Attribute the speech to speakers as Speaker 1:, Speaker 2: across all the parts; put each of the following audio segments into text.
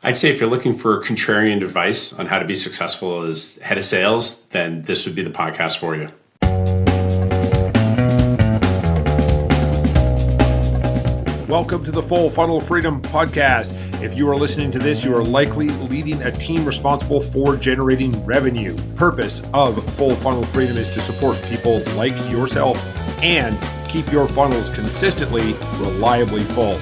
Speaker 1: I'd say if you're looking for contrarian advice on how to be successful as head of sales, then this would be the podcast for you.
Speaker 2: Welcome to the Full Funnel Freedom Podcast. If you are listening to this, you are likely leading a team responsible for generating revenue. Purpose of Full Funnel Freedom is to support people like yourself and keep your funnels consistently, reliably full.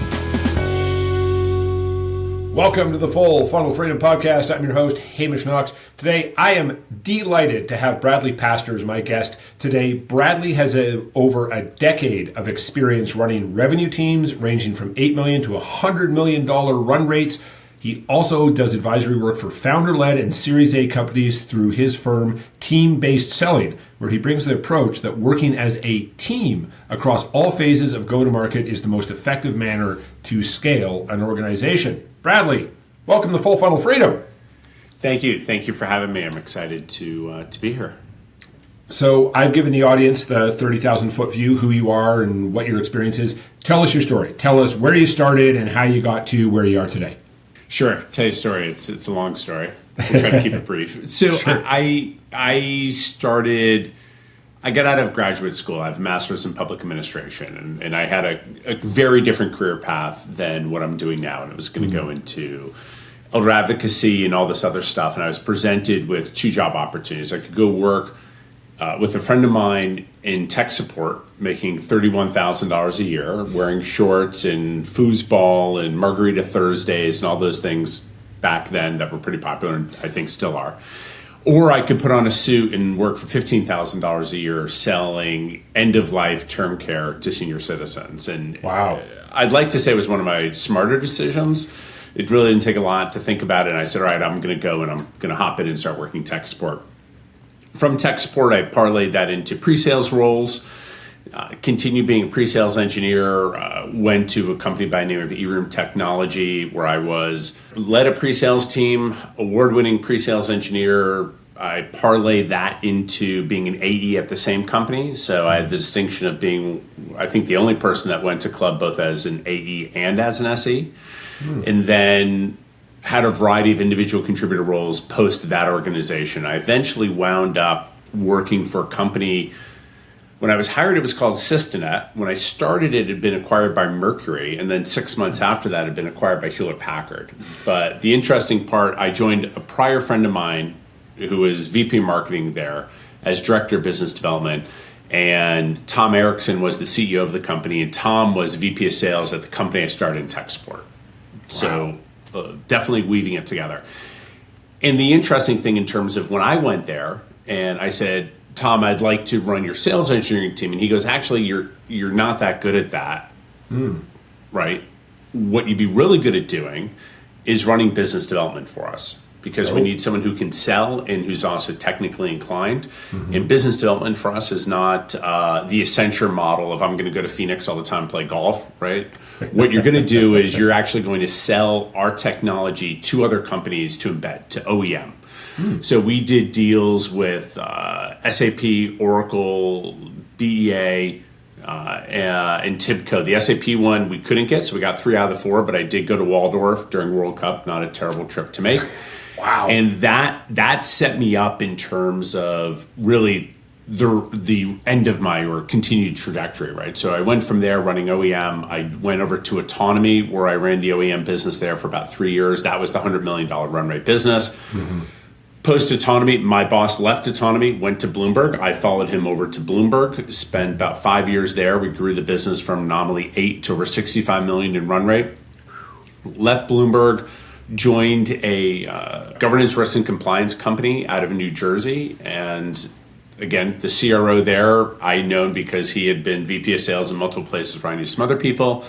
Speaker 2: Welcome to the Full Funnel Freedom Podcast. I'm your host, Hamish Knox. Today, I am delighted to have Bradley Pastner as my guest. Today, Bradley has over a decade of experience running revenue teams ranging from $8 million to $100 million run rates. He also does advisory work for founder-led and Series A companies through his firm, Team-Based Selling, where he brings the approach that working as a team across all phases of go-to-market is the most effective manner to scale an organization. Bradley, welcome to Full Funnel Freedom.
Speaker 1: Thank you. Thank you for having me. I'm excited to be here.
Speaker 2: So I've given the audience the 30,000-foot view, who you are and what your experience is. Tell us your story. Tell us where you started and how you got to where you are today.
Speaker 1: Sure. Tell you a story. It's a long story. We'll try to keep it brief. So sure. I got out of graduate school. I have a master's in public administration, and I had a very different career path than what I'm doing now. And it was going to go into elder advocacy and all this other stuff. And I was presented with two job opportunities. I could go work with a friend of mine in tech support, making $31,000 a year, wearing shorts and foosball and margarita Thursdays and all those things back then that were pretty popular and I think still are. Or I could put on a suit and work for $15,000 a year selling end-of-life term care to senior citizens. And
Speaker 2: wow.
Speaker 1: I'd like to say it was one of my smarter decisions. It really didn't take a lot to think about it. And I said, all right, I'm going to go and I'm going to hop in and start working tech support. From tech support, I parlayed that into pre-sales roles, continued being a pre-sales engineer, went to a company by the name of eRoom Technology where I led a pre-sales team, award-winning pre-sales engineer. I parlayed that into being an AE at the same company. So I had the distinction of being, I think, the only person that went to club both as an AE and as an SE. And then had a variety of individual contributor roles post that organization. I eventually wound up working for a company. When I was hired, it was called Systinet. When I started, it had been acquired by Mercury, and then 6 months after that, it had been acquired by Hewlett-Packard. But the interesting part, I joined a prior friend of mine who was VP marketing there as director of business development, and Tom Erickson was the CEO of the company, and Tom was VP of sales at the company I started in tech support. Wow. So definitely weaving it together. And the interesting thing in terms of when I went there, and I said, Tom, I'd like to run your sales engineering team. And he goes, actually, you're not that good at that, right? What you'd be really good at doing is running business development for us because we need someone who can sell and who's also technically inclined. And business development for us is not the Accenture model of I'm going to go to Phoenix all the time and play golf, right? What you're going to do is you're actually going to sell our technology to other companies to embed, to OEM. So we did deals with SAP, Oracle, BEA, and TIBCO. The SAP one we couldn't get, so we got 3 out of the 4, but I did go to Waldorf during World Cup. Not a terrible trip to make.
Speaker 2: Wow.
Speaker 1: And that set me up in terms of really the end of my or continued trajectory, right? So I went from there running OEM. I went over to Autonomy where I ran the OEM business there for about 3 years. That was the $100 million run rate business. Post Autonomy, my boss left Autonomy, went to Bloomberg. I followed him over to Bloomberg, spent about 5 years there. We grew the business from nominally 8 to over 65 million in run rate. Left Bloomberg, joined a governance, risk, and compliance company out of New Jersey. And again, the CRO there, I known because he had been VP of sales in multiple places where I knew some other people.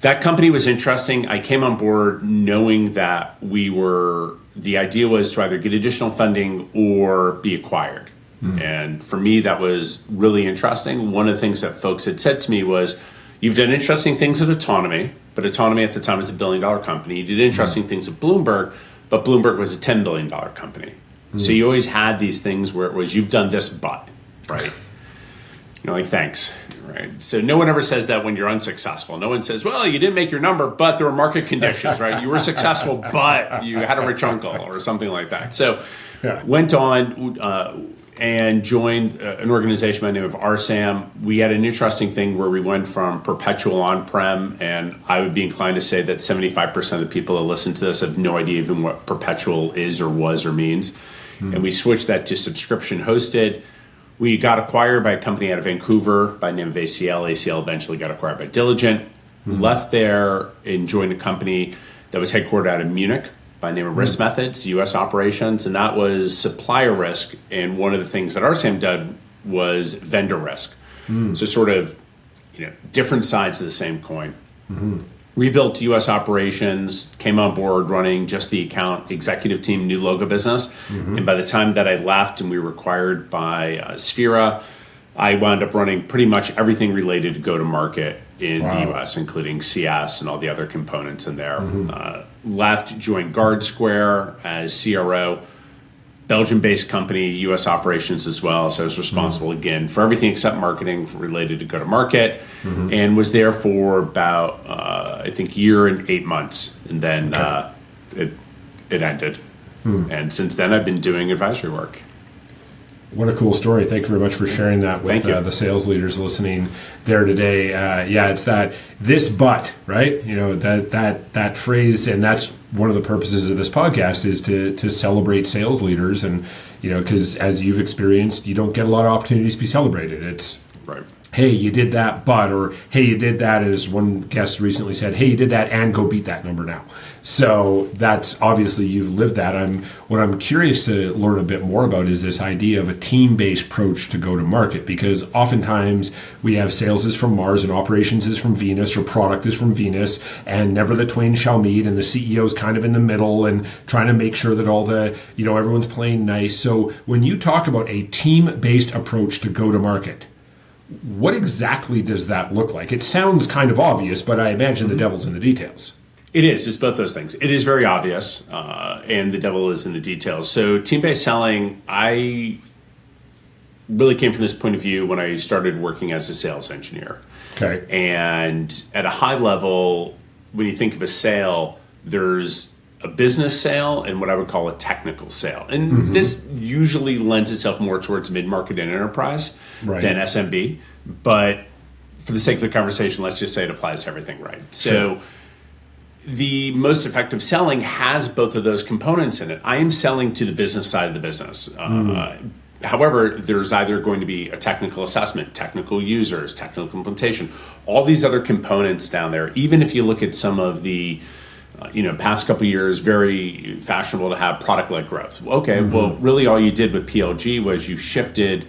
Speaker 1: That company was interesting. I came on board knowing that the idea was to either get additional funding or be acquired. And for me, that was really interesting. One of the things that folks had said to me was, you've done interesting things at Autonomy, but Autonomy at the time was a $1 billion company. You did interesting things at Bloomberg, but Bloomberg was a $10 billion company. So you always had these things where it was, you've done this, but, right? You're like, thanks. Right. So no one ever says that when you're unsuccessful. No one says, well, you didn't make your number, but there were market conditions, right? You were successful, but you had a rich uncle or something like that. So went on and joined an organization by the name of RSAM. We had an interesting thing where we went from perpetual on-prem, and I would be inclined to say that 75% of the people that listen to this have no idea even what perpetual is or was or means. And we switched that to subscription hosted. We got acquired by a company out of Vancouver by the name of ACL. ACL eventually got acquired by Diligent. Left there and joined a company that was headquartered out of Munich by the name of Risk Methods, U.S. operations, and that was supplier risk. And one of the things that RSAM did was vendor risk. So sort of, different sides of the same coin. Rebuilt U.S. operations, came on board running just the account executive team, new logo business. And by the time that I left and we were acquired by Sphera, I wound up running pretty much everything related to go-to-market in the U.S., including CS and all the other components in there. Left, joined Guard Square as CRO, Belgium-based company, U.S. operations as well. So I was responsible again for everything except marketing related to go-to-market, and was there for about I think year and 8 months, and then it ended. And since then, I've been doing advisory work.
Speaker 2: What a cool story. Thank you very much for sharing that with the sales leaders listening there today. It's this but, right? That phrase, and that's one of the purposes of this podcast is to celebrate sales leaders. And, because as you've experienced, you don't get a lot of opportunities to be celebrated. It's,
Speaker 1: right.
Speaker 2: Hey, you did that, but, or hey, you did that, as one guest recently said, hey, you did that and go beat that number now. So that's obviously you've lived that. What I'm curious to learn a bit more about is this idea of a team-based approach to go to market, because oftentimes we have sales is from Mars and operations is from Venus, or product is from Venus, and never the twain shall meet, and the CEO is kind of in the middle and trying to make sure that all the, everyone's playing nice. So when you talk about a team-based approach to go to market, what exactly does that look like? It sounds kind of obvious, but I imagine the devil's in the details.
Speaker 1: It is. It's both those things. It is very obvious, and the devil is in the details. So team-based selling, I really came from this point of view when I started working as a sales engineer.
Speaker 2: Okay.
Speaker 1: And at a high level, when you think of a sale, there's a business sale and what I would call a technical sale. And this usually lends itself more towards mid-market and enterprise than SMB. But for the sake of the conversation, let's just say it applies to everything, right? So the most effective selling has both of those components in it. I am selling to the business side of the business. However, there's either going to be a technical assessment, technical users, technical implementation, all these other components down there. Even if you look at some of the past couple of years, very fashionable to have product-led growth. Okay, well, really all you did with PLG was you shifted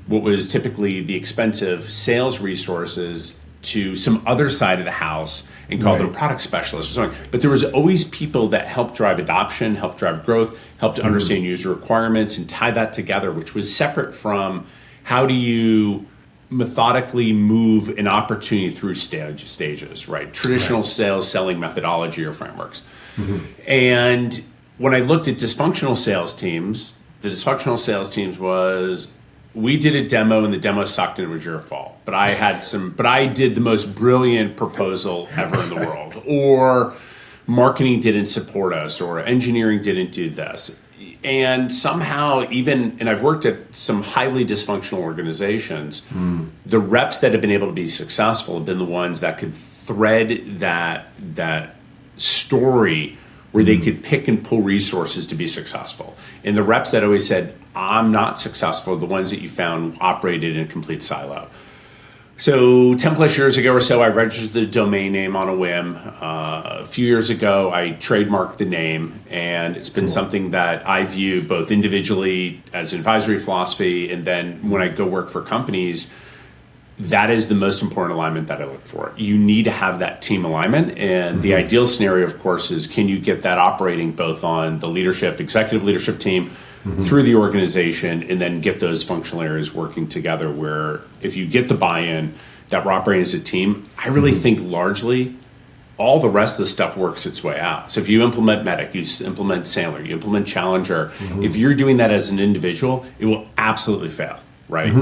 Speaker 1: what was typically the expensive sales resources to some other side of the house and called them product specialists or something. But there was always people that helped drive adoption, helped drive growth, helped to understand user requirements and tie that together, which was separate from how do you methodically move an opportunity through stages, right? Traditional sales selling methodology or frameworks. And when I looked at dysfunctional sales teams, the dysfunctional sales teams was, we did a demo and the demo sucked and it was your fault. But I did the most brilliant proposal ever in the world. Or marketing didn't support us, or engineering didn't do this. And somehow and I've worked at some highly dysfunctional organizations, the reps that have been able to be successful have been the ones that could thread that story where they could pick and pull resources to be successful. And the reps that always said, I'm not successful, the ones that you found operated in a complete silo. So 10 plus years ago or so, I registered the domain name on a whim. A few years ago, I trademarked the name, and it's been something that I view both individually as an advisory philosophy, and then when I go work for companies, that is the most important alignment that I look for. You need to have that team alignment, and the ideal scenario, of course, is can you get that operating both on the executive leadership team, through the organization, and then get those functional areas working together where if you get the buy-in that we're operating as a team, I really think largely all the rest of the stuff works its way out. So if you implement Medic, you implement Sailor, you implement Challenger, if you're doing that as an individual, it will absolutely fail, right?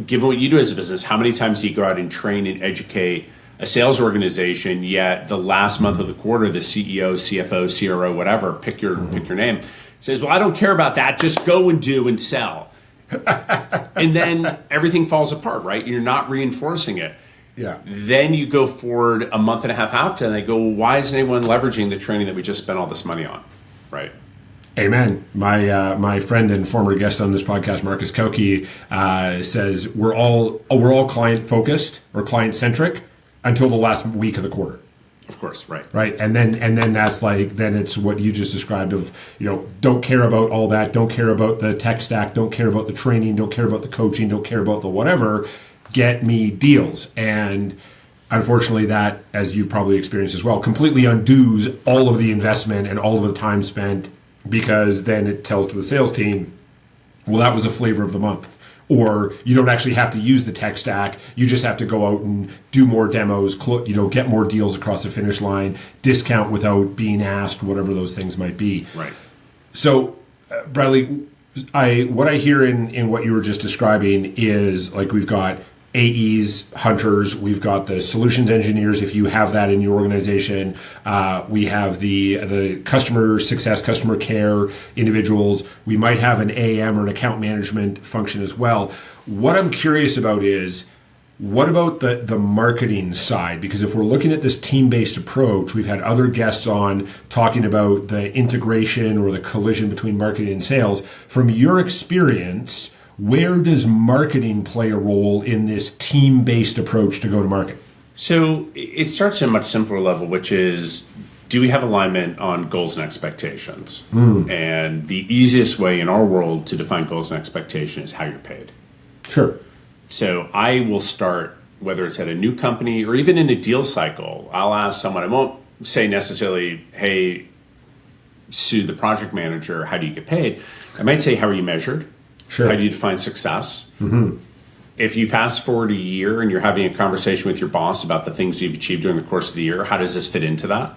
Speaker 1: given what you do as a business, how many times do you go out and train and educate a sales organization, yet the last month of the quarter, the CEO, CFO, CRO, whatever, pick your name, says, well, I don't care about that. Just go and do and sell. And then everything falls apart, right? You're not reinforcing it.
Speaker 2: Yeah.
Speaker 1: Then you go forward a month and a half after, and they go, well, why isn't anyone leveraging the training that we just spent all this money on, right?
Speaker 2: Amen. My friend and former guest on this podcast, Marcus Koki, says we're all client focused or client centric until the last week of the quarter.
Speaker 1: Of course, right.
Speaker 2: Right. And then that's then it's what you just described of, don't care about all that, don't care about the tech stack, don't care about the training, don't care about the coaching, don't care about the whatever, get me deals. And unfortunately that, as you've probably experienced as well, completely undoes all of the investment and all of the time spent, because then it tells to the sales team, well, that was a flavor of the month. Or you don't actually have to use the tech stack. You just have to go out and do more demos, get more deals across the finish line, discount without being asked, whatever those things might be.
Speaker 1: Right.
Speaker 2: So, Bradley, what I hear in what you were just describing is like we've got AEs, hunters, we've got the solutions engineers, if you have that in your organization. We have the customer success, customer care individuals. We might have an AM or an account management function as well. What I'm curious about is, what about the marketing side? Because if we're looking at this team-based approach, we've had other guests on talking about the integration or the collision between marketing and sales. From your experience, where does marketing play a role in this team-based approach to go to market?
Speaker 1: So it starts at a much simpler level, which is, do we have alignment on goals and expectations? And the easiest way in our world to define goals and expectations is how you're paid.
Speaker 2: Sure.
Speaker 1: So I will start, whether it's at a new company or even in a deal cycle, I'll ask someone, I won't say necessarily, hey, Sue, the project manager, how do you get paid? I might say, how are you measured?
Speaker 2: Sure.
Speaker 1: How do you define success? If you fast forward a year and you're having a conversation with your boss about the things you've achieved during the course of the year, how does this fit into that?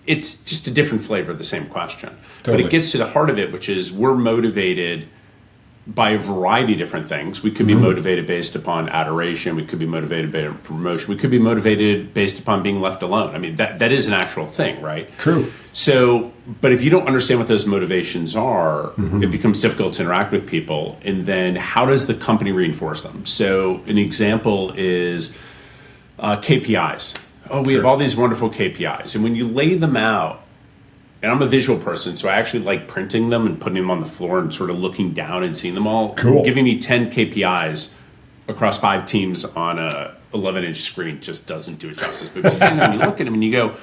Speaker 1: It's just a different flavor of the same question.
Speaker 2: Totally.
Speaker 1: But it gets to the heart of it, which is we're motivated by a variety of different things. We could be motivated based upon adoration. We could be motivated by promotion. We could be motivated based upon being left alone. I mean, that is an actual thing, right?
Speaker 2: True.
Speaker 1: So, but if you don't understand what those motivations are, it becomes difficult to interact with people. And then how does the company reinforce them? So an example is KPIs. Oh, we have all these wonderful KPIs. And when you lay them out, and I'm a visual person, so I actually like printing them and putting them on the floor and sort of looking down and seeing them all.
Speaker 2: Cool.
Speaker 1: Giving me 10 KPIs across 5 teams on a 11-inch screen just doesn't do it justice. But if you stand there and you look at them and you go,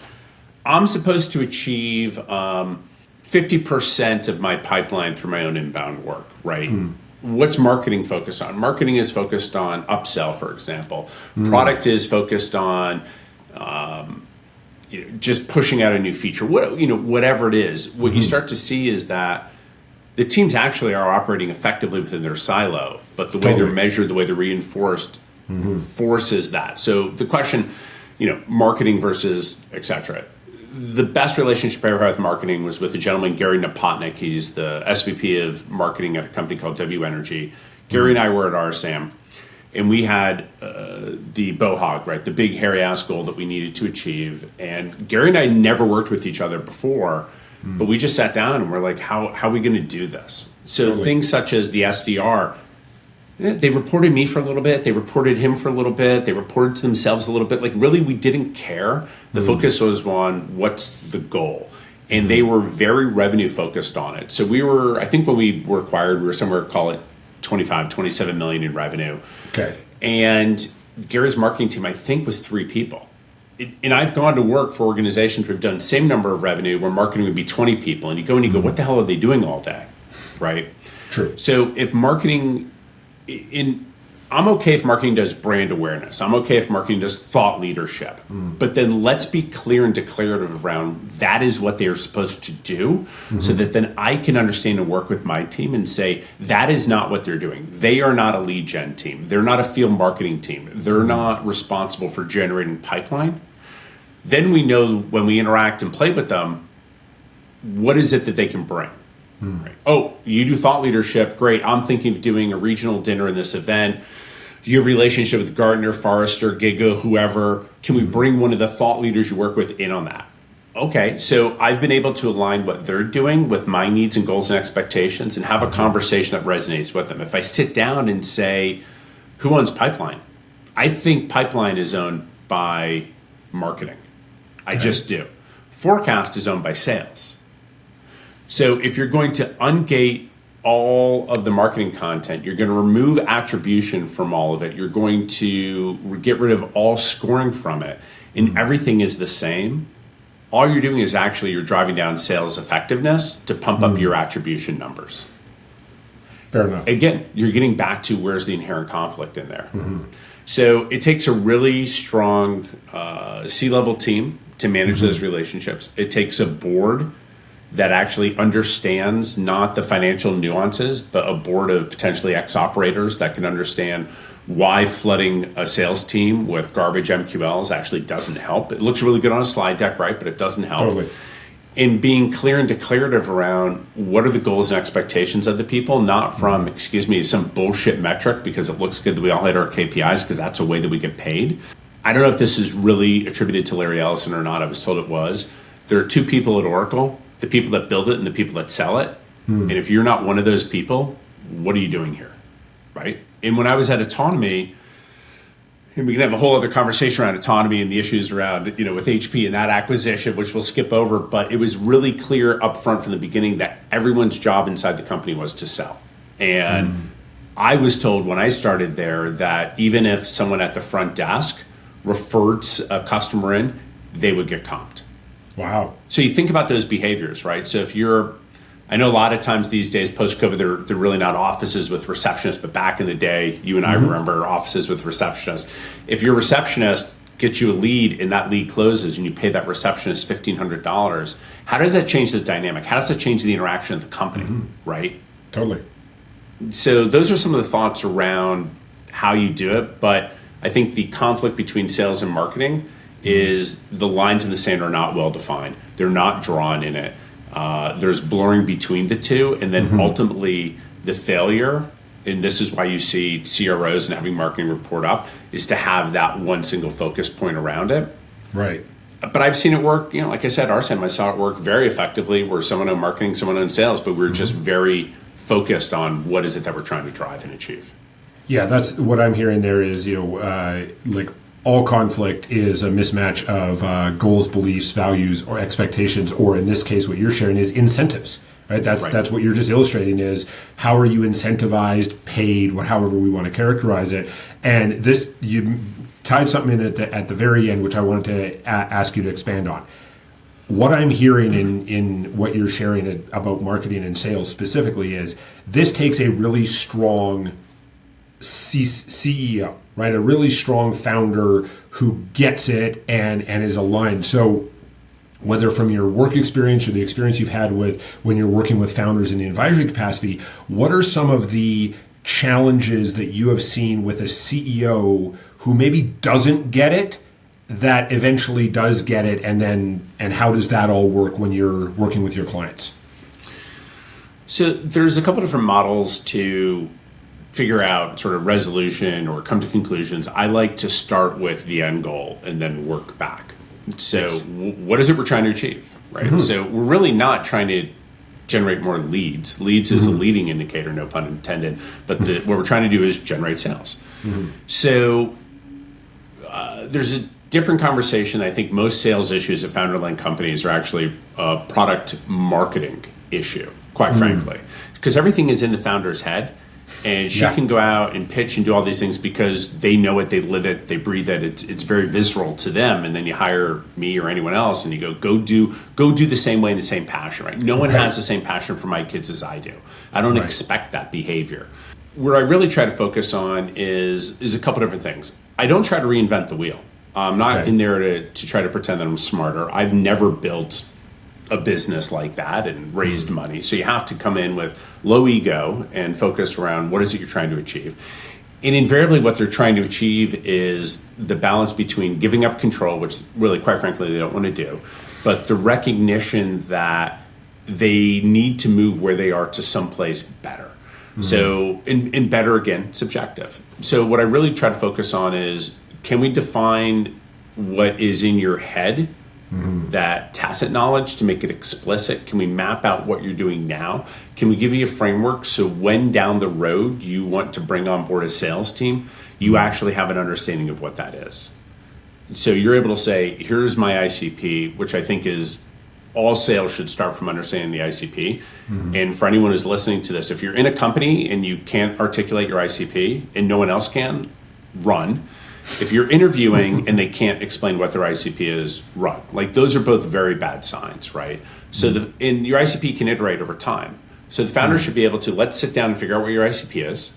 Speaker 1: I'm supposed to achieve 50% of my pipeline through my own inbound work, right? What's marketing focused on? Marketing is focused on upsell, for example. Product is focused on just pushing out a new feature, whatever it is. What you start to see is that the teams actually are operating effectively within their silo, but the way they're measured, the way they're reinforced, forces that. So the question, marketing versus et cetera. The best relationship I ever had with marketing was with a gentleman, Gary Napotnick. He's the SVP of marketing at a company called W Energy. Gary and I were at RSAM. And we had the BOHOG, right, the big hairy ass goal that we needed to achieve. And Gary and I never worked with each other before, but we just sat down and we're like, how are we going to do this? So things such as the SDR, they reported me for a little bit, they reported him for a little bit, they reported to themselves a little bit. Like really, we didn't care. The focus was on what's the goal. And they were very revenue focused on it. So we were, I think when we were acquired, we were somewhere, call it 25, 27 million in revenue.
Speaker 2: Okay.
Speaker 1: And Gary's marketing team, I think, was 3 people. And I've gone to work for organizations where we've done the same number of revenue where marketing would be 20 people. And you go and you go, what the hell are they doing all day? Right?
Speaker 2: True.
Speaker 1: So if marketing, I'm okay if marketing does brand awareness. I'm okay if marketing does thought leadership. But then let's be clear and declarative around that is what they are supposed to do so that then I can understand and work with my team and say that is not what they're doing. They are not a lead gen team. They're not a field marketing team. They're not responsible for generating pipeline. Then we know when we interact and play with them, what is it that they can bring? Right? Oh, you do thought leadership. Great. I'm thinking of doing a regional dinner in this event. You have a relationship with Gartner, Forrester, Giga, whoever. Can we bring one of the thought leaders you work with in on that? Okay, so I've been able to align what they're doing with my needs and goals and expectations and have a conversation that resonates with them. If I sit down and say, who owns pipeline? I think pipeline is owned by marketing. I just do. Forecast is owned by sales. So if you're going to ungate all of the marketing content, you're going to remove attribution from all of it. You're going to get rid of all scoring from it, and everything is the same. All you're doing is actually you're driving down sales effectiveness to pump up your attribution numbers.
Speaker 2: Fair enough.
Speaker 1: Again, you're getting back to where's the inherent conflict in there. So it takes a really strong C-level team to manage those relationships. It takes a board that actually understands not the financial nuances, but a board of potentially ex-operators that can understand why flooding a sales team with garbage MQLs actually doesn't help. It looks really good on a slide deck, right? But it doesn't help.
Speaker 2: Totally.
Speaker 1: In being clear and declarative around what are the goals and expectations of the people, not from, some bullshit metric because it looks good that we all hit our KPIs because that's a way that we get paid. I don't know if this is really attributed to Larry Ellison or not. I was told it was. There are two people at Oracle, the people that build it and the people that sell it. And if you're not one of those people, what are you doing here, right? And when I was at Autonomy, and we can have a whole other conversation around autonomy and the issues around, with HP and that acquisition, which we'll skip over, but it was really clear up front from the beginning that everyone's job inside the company was to sell. And I was told when I started there that even if someone at the front desk referred a customer in, they would get comped.
Speaker 2: Wow.
Speaker 1: So you think about those behaviors, right? So if I know a lot of times these days, post-COVID, they're really not offices with receptionists, but back in the day, you and I remember offices with receptionists. If your receptionist gets you a lead and that lead closes and you pay that receptionist $1,500, how does that change the dynamic? How does that change the interaction of the company, right?
Speaker 2: Totally.
Speaker 1: So those are some of the thoughts around how you do it, but I think the conflict between sales and marketing is the lines in the sand are not well defined. They're not drawn in it. There's blurring between the two, and then ultimately the failure, and this is why you see CROs and having marketing report up, is to have that one single focus point around it.
Speaker 2: Right.
Speaker 1: But I've seen it work, like I said, RSM, I saw it work very effectively where someone owned marketing, someone owned sales, but we were just very focused on what is it that we're trying to drive and achieve.
Speaker 2: Yeah, that's what I'm hearing there is, like all conflict is a mismatch of goals, beliefs, values, or expectations, or in this case, what you're sharing is incentives, right? That's what you're just illustrating is how are you incentivized, paid, however we want to characterize it. And this, you tied something in at the very end, which I wanted to ask you to expand on. What I'm hearing in what you're sharing about marketing and sales specifically is this takes a really strong CEO, right? A really strong founder who gets it and is aligned. So whether from your work experience or the experience you've had with when you're working with founders in the advisory capacity, what are some of the challenges that you have seen with a CEO who maybe doesn't get it that eventually does get it, and how does that all work when you're working with your clients?
Speaker 1: So there's a couple different models to figure out sort of resolution or come to conclusions. I like to start with the end goal and then work back. So what is it we're trying to achieve, right? So we're really not trying to generate more leads. Leads is a leading indicator, no pun intended, but what we're trying to do is generate sales. So there's a different conversation. I think most sales issues at founder-led companies are actually a product marketing issue, quite frankly, because everything is in the founder's head. And she can go out and pitch and do all these things because they know it, they live it, they breathe it. It's very visceral to them. And then you hire me or anyone else, and you go do the same way and the same passion. Right? No one has the same passion for my kids as I do. I don't expect that behavior. Where I really try to focus on is a couple different things. I don't try to reinvent the wheel. I'm not in there to try to pretend that I'm smarter. I've never built a business like that and raised money. So you have to come in with low ego and focus around what is it you're trying to achieve. And invariably what they're trying to achieve is the balance between giving up control, which really, quite frankly, they don't want to do, but the recognition that they need to move where they are to someplace better. So, and better, again, subjective. So what I really try to focus on is, can we define what is in your head, that tacit knowledge, to make it explicit? Can we map out what you're doing now? Can we give you a framework so when down the road you want to bring on board a sales team, you actually have an understanding of what that is? So you're able to say, here's my ICP, which I think is all sales should start from understanding the ICP. And for anyone who's listening to this, if you're in a company and you can't articulate your ICP and no one else can, run. If you're interviewing and they can't explain what their ICP is, run. Like, those are both very bad signs, right? So and your ICP can iterate over time. So the founder should be able to, let's sit down and figure out what your ICP is.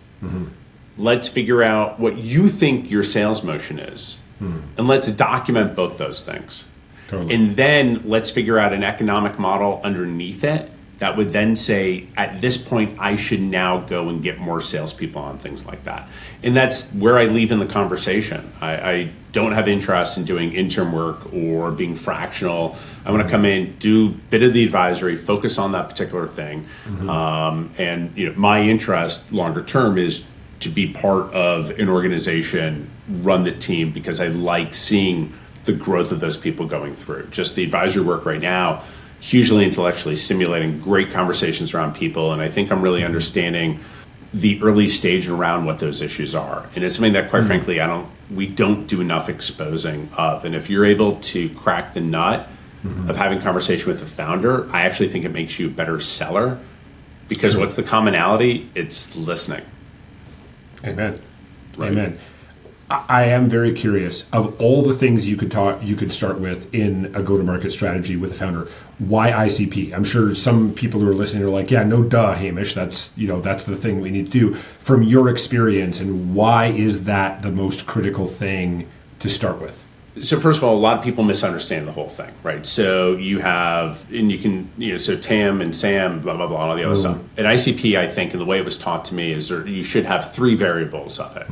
Speaker 1: Let's figure out what you think your sales motion is. And let's document both those things.
Speaker 2: Totally.
Speaker 1: And then let's figure out an economic model underneath it that would then say, at this point, I should now go and get more salespeople on, things like that. And that's where I leave in the conversation. I don't have interest in doing intern work or being fractional. I want to come in, do a bit of the advisory, focus on that particular thing. And my interest longer term is to be part of an organization, run the team, because I like seeing the growth of those people going through. Just the advisory work right now, hugely intellectually stimulating, great conversations around people, and I think I'm really understanding the early stage around what those issues are. And it's something that, quite frankly, we don't do enough exposing of. And if you're able to crack the nut of having conversation with a founder, I actually think it makes you a better seller, because what's the commonality? It's listening.
Speaker 2: Amen.
Speaker 1: Right.
Speaker 2: Amen. I am very curious, of all the things you could start with in a go-to-market strategy with a founder, why ICP? I'm sure some people who are listening are like, yeah, no duh, Hamish, that's the thing we need to do. From your experience, and why is that the most critical thing to start with?
Speaker 1: So first of all, a lot of people misunderstand the whole thing, right? So you have, and you can, so TAM and SAM, blah, blah, blah, all the other stuff. An ICP, I think, and the way it was taught to me is you should have 3 variables of it.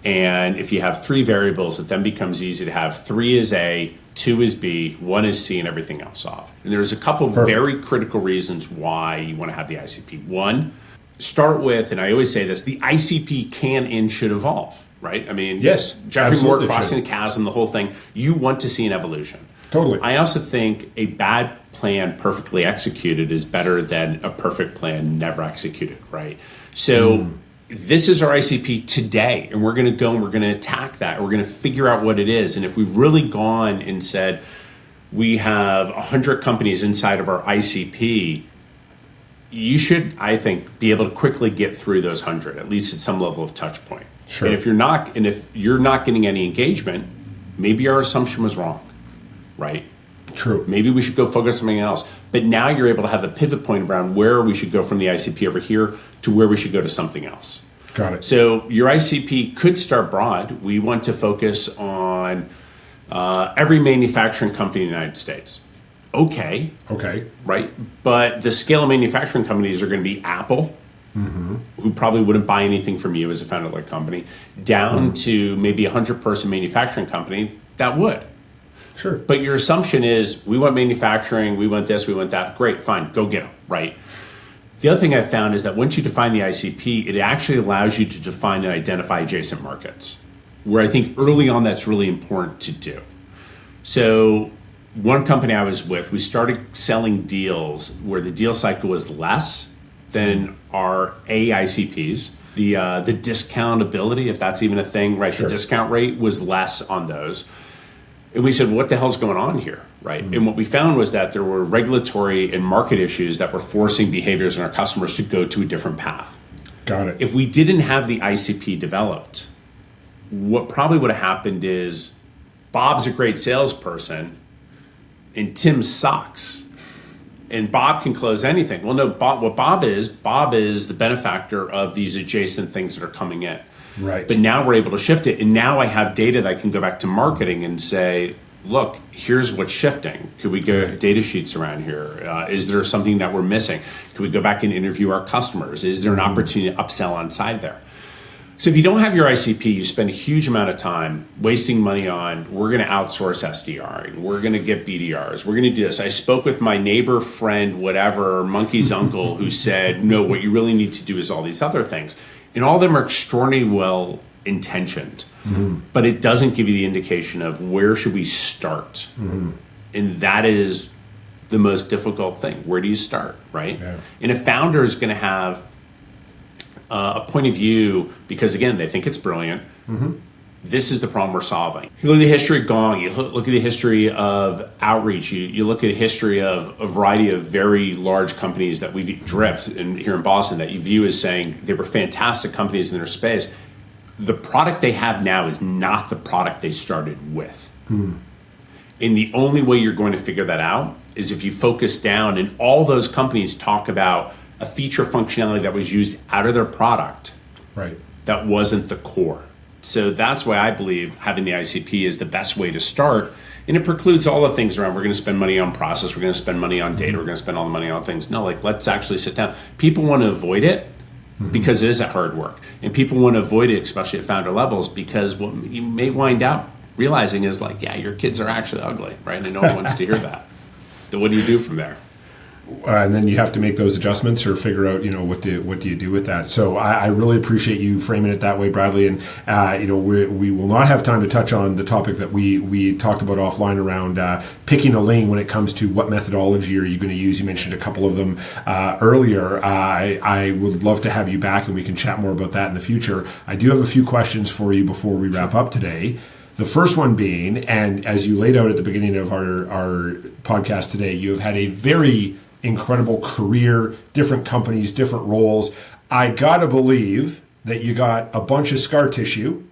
Speaker 1: And if you have 3 variables, it then becomes easy to have 3 is A, 2 is B, 1 is C, and everything else off. And there's a couple of very critical reasons why you want to have the ICP. One, start with, and I always say this, the ICP can and should evolve, right? I mean,
Speaker 2: yes,
Speaker 1: Jeffrey Moore, Crossing the Chasm, the whole thing, you want to see an evolution.
Speaker 2: Totally.
Speaker 1: I also think a bad plan perfectly executed is better than a perfect plan never executed, right? So this is our ICP today, and we're going to go and we're going to attack that. We're going to figure out what it is. And if we've really gone and said we have 100 companies inside of our ICP, you should, I think, be able to quickly get through those 100, at least at some level of touch point.
Speaker 2: Sure.
Speaker 1: And if you're not getting any engagement, maybe our assumption was wrong, right?
Speaker 2: True.
Speaker 1: Maybe we should go focus on something else. But now you're able to have a pivot point around where we should go from the ICP over here to where we should go to something else.
Speaker 2: Got it.
Speaker 1: So your ICP could start broad. We want to focus on every manufacturing company in the United States. Okay. Right? But the scale of manufacturing companies are going to be Apple, who probably wouldn't buy anything from you as a founder-led company, down to maybe a 100-person manufacturing company that would.
Speaker 2: Sure.
Speaker 1: But your assumption is, we want manufacturing, we want this, we want that. Great, fine, go get them, right? The other thing I've found is that once you define the ICP, it actually allows you to define and identify adjacent markets, where I think early on that's really important to do. So one company I was with, we started selling deals where the deal cycle was less than our ICPs. The discount ability, if that's even a thing, right? Sure. The discount rate was less on those. And we said, what the hell's going on here, right? And what we found was that there were regulatory and market issues that were forcing behaviors in our customers to go to a different path.
Speaker 2: Got it.
Speaker 1: If we didn't have the ICP developed, what probably would have happened is Bob's a great salesperson and Tim sucks. And Bob can close anything. Well, no, Bob is the benefactor of these adjacent things that are coming in.
Speaker 2: Right.
Speaker 1: But now we're able to shift it. And now I have data that I can go back to marketing and say, look, here's what's shifting. Could we go data sheets around here? Is there something that we're missing? Could we go back and interview our customers? Is there an opportunity to upsell on side there? So if you don't have your ICP, you spend a huge amount of time wasting money on, we're going to outsource SDRing, we're going to get BDRs, we're going to do this. I spoke with my neighbor, friend, whatever, monkey's uncle, who said, no, what you really need to do is all these other things. And all of them are extraordinarily well intentioned, but it doesn't give you the indication of where should we start. And that is the most difficult thing. Where do you start, right? Yeah. And a founder is going to have a point of view because, again, they think it's brilliant. This is the problem we're solving. You look at the history of Gong, you look at the history of Outreach, you look at a history of a variety of very large companies that we Drift here in Boston that you view as saying they were fantastic companies in their space. The product they have now is not the product they started with. And the only way you're going to figure that out is if you focus down, and all those companies talk about a feature functionality that was used out of their product,
Speaker 2: right?
Speaker 1: That wasn't the core. So that's why I believe having the ICP is the best way to start. And it precludes all the things around, we're going to spend money on process, we're going to spend money on data, we're going to spend all the money on things. No, like, let's actually sit down. People want to avoid it because it is a hard work. And people want to avoid it, especially at founder levels, because what you may wind out realizing is like, yeah, your kids are actually ugly, right? And no one wants to hear that. So what do you do from there?
Speaker 2: And then you have to make those adjustments or figure out, what do you do with that. So I really appreciate you framing it that way, Bradley. And we will not have time to touch on the topic that we talked about offline around picking a lane when it comes to what methodology are you going to use. You mentioned a couple of them earlier. I would love to have you back and we can chat more about that in the future. I do have a few questions for you before we wrap up today. The first one being, and as you laid out at the beginning of our podcast today, you have had a very incredible career, different companies, different roles. I gotta believe that you got a bunch of scar tissue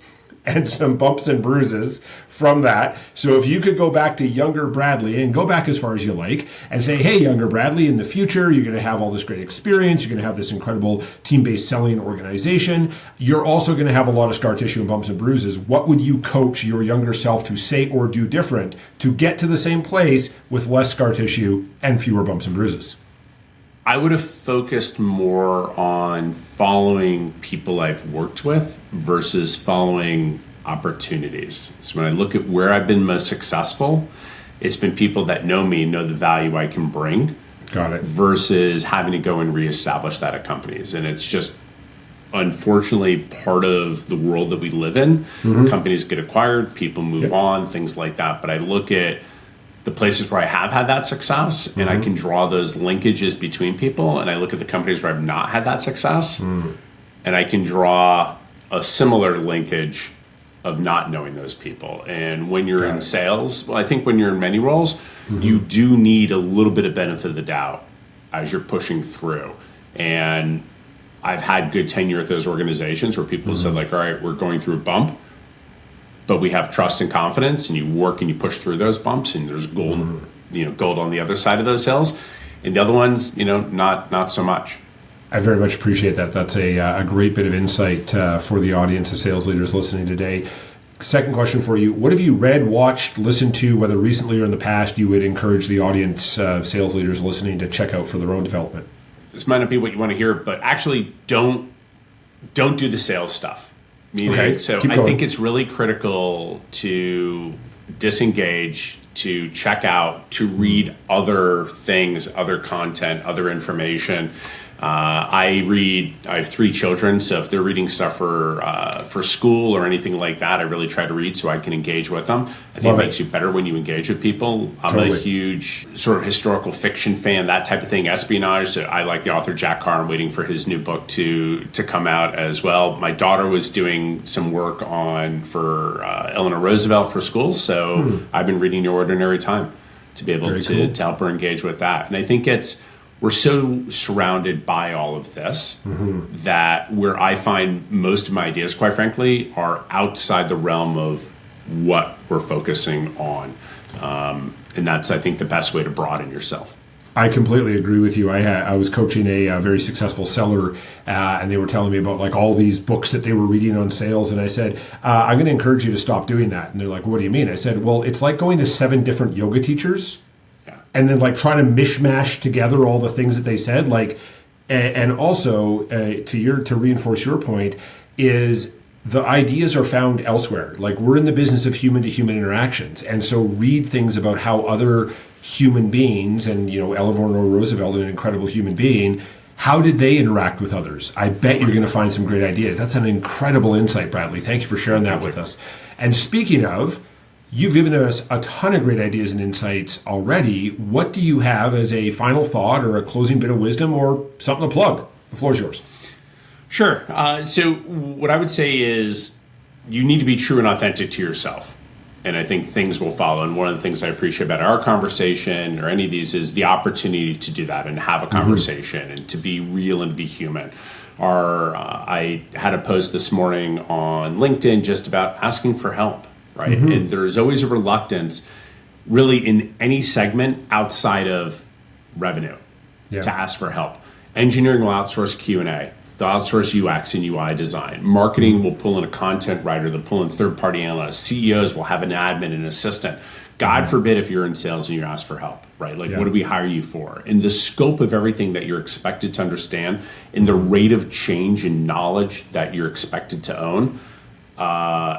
Speaker 2: and some bumps and bruises from that. So if you could go back to younger Bradley and go back as far as you like and say, hey, younger Bradley, in the future, you're going to have all this great experience. You're going to have this incredible team-based selling organization. You're also going to have a lot of scar tissue and bumps and bruises. What would you coach your younger self to say or do different to get to the same place with less scar tissue and fewer bumps and bruises?
Speaker 1: I would have focused more on following people I've worked with versus following opportunities. So when I look at where I've been most successful, it's been people that know me, know the value I can bring.
Speaker 2: Got it.
Speaker 1: Versus having to go and reestablish that at companies. And it's just, unfortunately, part of the world that we live in. Companies get acquired, people move on, things like that. But I look at the places where I have had that success and I can draw those linkages between people, and I look at the companies where I've not had that success and I can draw a similar linkage of not knowing those people. And when you're in sales, well, I think when you're in many roles, you do need a little bit of benefit of the doubt as you're pushing through. And I've had good tenure at those organizations where people have said like, all right, we're going through a bump, but we have trust and confidence, and you work and you push through those bumps, and there's gold, gold on the other side of those hills. And the other ones, not so much.
Speaker 2: I very much appreciate that. That's a great bit of insight for the audience of sales leaders listening today. Second question for you. What have you read, watched, listened to, whether recently or in the past, you would encourage the audience of sales leaders listening to check out for their own development?
Speaker 1: This might not be what you want to hear, but actually don't do the sales stuff. Meaning, so I think it's really critical to disengage, to check out, to read other things, other content, other information. I have 3 children, so if they're reading stuff for school or anything like that, I really try to read so I can engage with them. I think it makes you better when you engage with people. I'm a huge sort of historical fiction fan, that type of thing, espionage. So I like the author Jack Carr. I'm waiting for his new book to come out as well. My daughter was doing some work for Eleanor Roosevelt for school, so I've been reading The Ordinary Time to be able to help her engage with that. And I think we're so surrounded by all of this that where I find most of my ideas, quite frankly, are outside the realm of what we're focusing on. And that's, I think, the best way to broaden yourself.
Speaker 2: I completely agree with you. I was coaching a very successful seller, and they were telling me about like all these books that they were reading on sales. And I said, I'm going to encourage you to stop doing that. And they're like, what do you mean? I said, well, it's like going to 7 different yoga teachers and then like trying to mishmash together all the things that they said. Like, and also to reinforce your point is the ideas are found elsewhere. Like, we're in the business of human to human interactions. And so read things about how other human beings, and, Eleanor Roosevelt, an incredible human being, how did they interact with others? I bet you're going to find some great ideas. That's an incredible insight, Bradley. Thank you for sharing that with us. And speaking of, you've given us a ton of great ideas and insights already. What do you have as a final thought or a closing bit of wisdom or something to plug? The floor is yours.
Speaker 1: Sure. So what I would say is you need to be true and authentic to yourself. And I think things will follow. And one of the things I appreciate about our conversation or any of these is the opportunity to do that and have a conversation and to be real and be human. I had a post this morning on LinkedIn just about asking for help, right? And there's always a reluctance really in any segment outside of revenue to ask for help. Engineering will outsource Q&A. They'll outsource UX and UI design. Marketing will pull in a content writer. They'll pull in third-party analysts. CEOs will have an admin and assistant. God forbid if you're in sales and you ask for help, right? Like, what do we hire you for? And the scope of everything that you're expected to understand and the rate of change in knowledge that you're expected to own,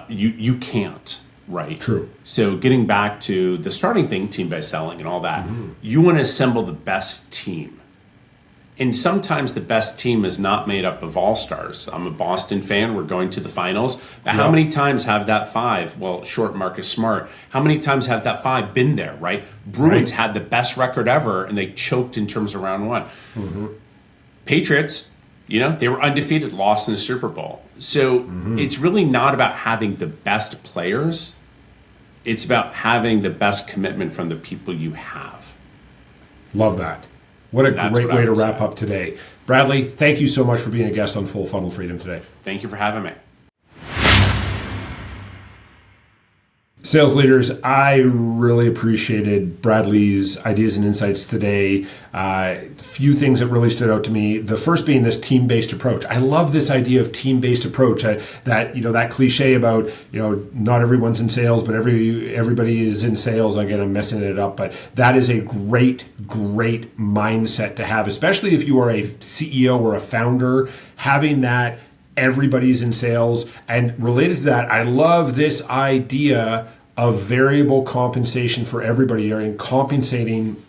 Speaker 1: you can't, right?
Speaker 2: True.
Speaker 1: So getting back to the starting thing, team-based selling and all that, you want to assemble the best team. And sometimes the best team is not made up of all-stars. I'm a Boston fan. We're going to the finals. But how many times have that five, short Marcus Smart, how many times have that five been there, right? Bruins had the best record ever, and they choked in terms of round one. Patriots, they were undefeated, lost in the Super Bowl. So it's really not about having the best players. It's about having the best commitment from the people you have.
Speaker 2: Love that. What a great way to wrap up today. Bradley, thank you so much for being a guest on Full Funnel Freedom today.
Speaker 1: Thank you for having me.
Speaker 2: Sales leaders, I really appreciated Bradley's ideas and insights today. Few things that really stood out to me. The first being this team-based approach. I love this idea of team-based approach. That cliche about not everyone's in sales, but everybody is in sales. Again, I'm messing it up, but that is a great mindset to have, especially if you are a CEO or a founder. Having that everybody's in sales, and related to that, I love this idea of variable compensation for everybody, and compensating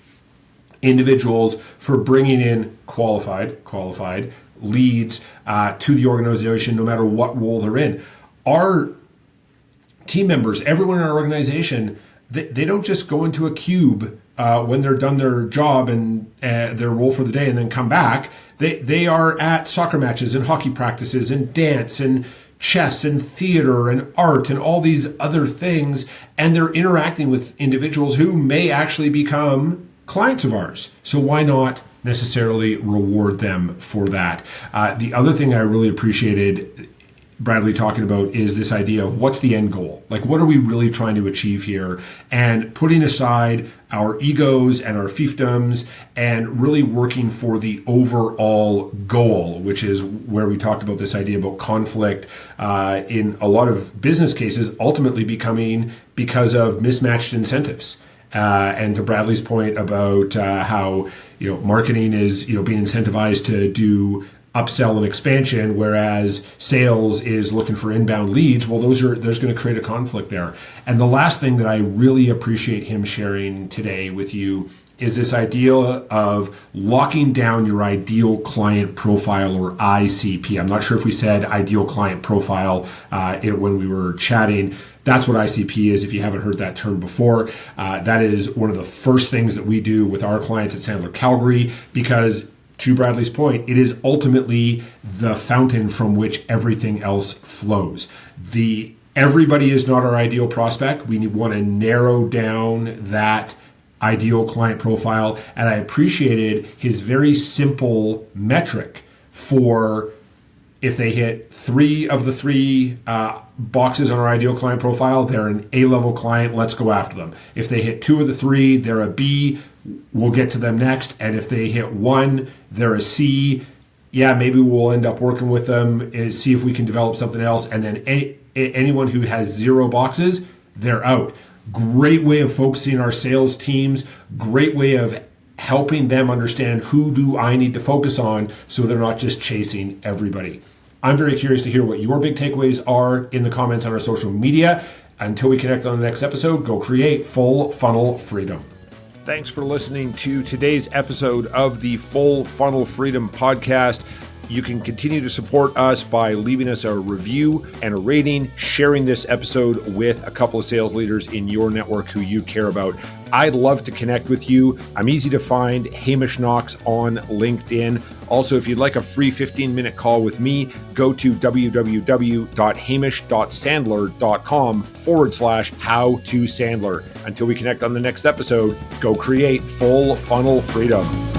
Speaker 2: individuals for bringing in qualified leads to the organization, no matter what role they're in. Our team members, everyone in our organization, they don't just go into a cube when they're done their job and their role for the day and then come back. They are at soccer matches and hockey practices and dance and chess and theater and art and all these other things, and they're interacting with individuals who may actually become clients of ours. So why not necessarily reward them for that? The other thing I really appreciated Bradley talking about is this idea of what's the end goal? Like, what are we really trying to achieve here? And putting aside our egos and our fiefdoms and really working for the overall goal, which is where we talked about this idea about conflict in a lot of business cases ultimately becoming because of mismatched incentives. And to Bradley's point about how marketing is being incentivized to do upsell and expansion, whereas sales is looking for inbound leads. Well, there's going to create a conflict there. And the last thing that I really appreciate him sharing today with you is this idea of locking down your ideal client profile, or ICP. I'm not sure if we said ideal client profile when we were chatting. That's what ICP is, if you haven't heard that term before. That is one of the first things that we do with our clients at Sandler Calgary, because to Bradley's point, it is ultimately the fountain from which everything else flows. Everybody is not our ideal prospect. We want to narrow down that ideal client profile. And I appreciated his very simple metric for if they hit 3 of the 3 boxes on our ideal client profile, they're an A-level client, let's go after them. If they hit 2 of the 3, they're a B, we'll get to them next. And if they hit 1, they're a C, maybe we'll end up working with them and see if we can develop something else. And then anyone who has 0 boxes, they're out. Great way of focusing our sales teams, great way of helping them understand who do I need to focus on so they're not just chasing everybody. I'm very curious to hear what your big takeaways are in the comments on our social media. Until we connect on the next episode, go create full funnel freedom. Thanks for listening to today's episode of the Full Funnel Freedom Podcast. You can continue to support us by leaving us a review and a rating, sharing this episode with a couple of sales leaders in your network who you care about. I'd love to connect with you. I'm easy to find, Hamish Knox on LinkedIn. Also, if you'd like a free 15-minute call with me, go to www.hamish.sandler.com/how-to-sandler. Until we connect on the next episode, go create full funnel freedom.